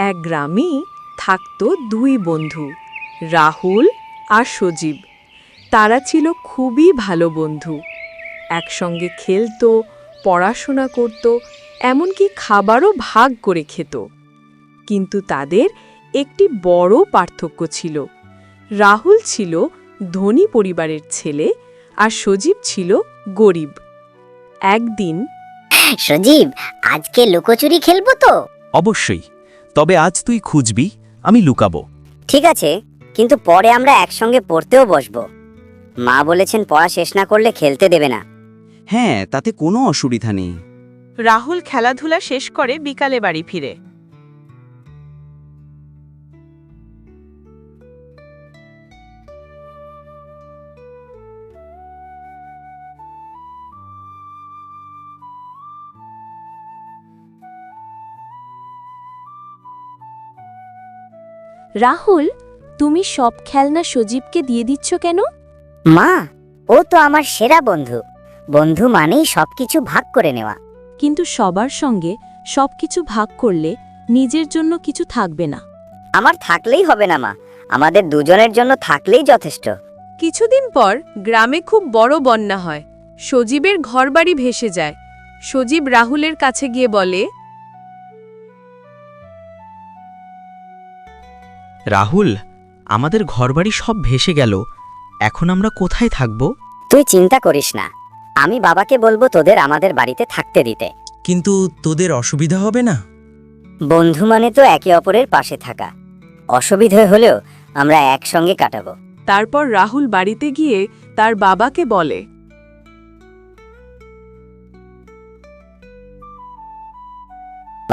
এক গ্রামেই থাকত দুই বন্ধু, রাহুল আর সজীব। তারা ছিল খুবই ভালো বন্ধু। একসঙ্গে খেলতো, পড়াশোনা করত, এমনকি খাবারও ভাগ করে খেত। কিন্তু তাদের একটি বড় পার্থক্য ছিল। রাহুল ছিল ধনী পরিবারের ছেলে আর সজীব ছিল গরিব। একদিন সজীব, আজকে লুকোচুরি খেলবো তো? অবশ্যই, তবে আজ তুই খুঁজবি, আমি লুকাবো। ঠিক আছে, কিন্তু পরে আমরা একসঙ্গে পড়তেও বসবো। মা বলেছেন পড়া শেষ না করলে খেলতে দেবে না। হ্যাঁ, তাতে কোনো অসুবিধা নেই। রাহুল খেলাধুলা শেষ করে বিকালে বাড়ি ফিরে। রাহুল, তুমি সব খেলনা সজীবকে দিয়ে দিচ্ছ কেন? মা, ও তো আমার সেরা বন্ধু। বন্ধু মানেই সবকিছু ভাগ করে নেওয়া। কিন্তু সবার সঙ্গে সবকিছু ভাগ করলে নিজের জন্য কিছু থাকবে না। আমার থাকলেই হবে না মা, আমাদের দুজনের জন্য থাকলেই যথেষ্ট। কিছুদিন পর গ্রামে খুব বড় বন্যা হয়। সজীবের ঘরবাড়ি ভেসে যায়। সজীব রাহুলের কাছে গিয়ে বলে, রাহুল, আমাদের ঘরবাড়ি সব ভেসে গেল, এখন আমরা কোথায় থাকব? তুই চিন্তা করিস না, আমি বাবাকে বলবো তোদের আমাদের বাড়িতে থাকতে দিতে। কিন্তু তোদের অসুবিধা হবে না? বন্ধু মানে তো একে অপরের পাশে থাকা। অসুবিধা হলেও আমরা একসঙ্গে কাটাবো। তারপর রাহুল বাড়িতে গিয়ে তার বাবাকে বলে,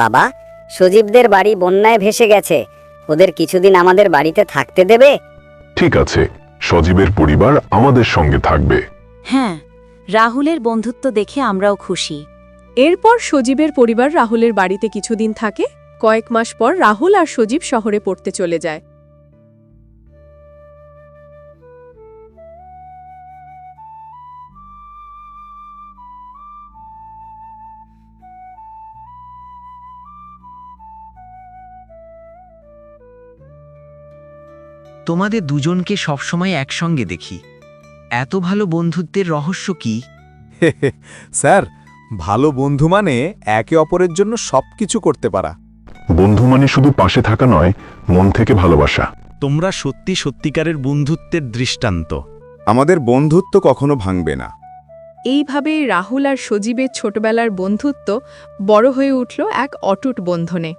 বাবা, সজীবদের বাড়ি বন্যায় ভেসে গেছে, ওদের কিছুদিন আমাদের বাড়িতে থাকতে দেবে? ঠিক আছে, সজীবের পরিবার আমাদের সঙ্গে থাকবে। হ্যাঁ, রাহুলের বন্ধুত্ব দেখে আমরাও খুশি। এরপর সজীবের পরিবার রাহুলের বাড়িতে কিছুদিন থাকে। কয়েক মাস পর রাহুল আর সজীব শহরে পড়তে চলে যায়। তোমাদের দুজনকে সবসময় একসঙ্গে দেখি, এত ভালো বন্ধুত্বের রহস্য কি? স্যার, ভালো বন্ধু মানে একে অপরের জন্য সবকিছু করতে পারা। বন্ধু মানে শুধু পাশে থাকা নয়, মন থেকে ভালোবাসা। তোমরা সত্যিকারের বন্ধুত্বের দৃষ্টান্ত। আমাদের বন্ধুত্ব কখনো ভাঙবে না। এইভাবে রাহুল আর সজীবের ছোটবেলার বন্ধুত্ব বড় হয়ে উঠল এক অটুট বন্ধনে।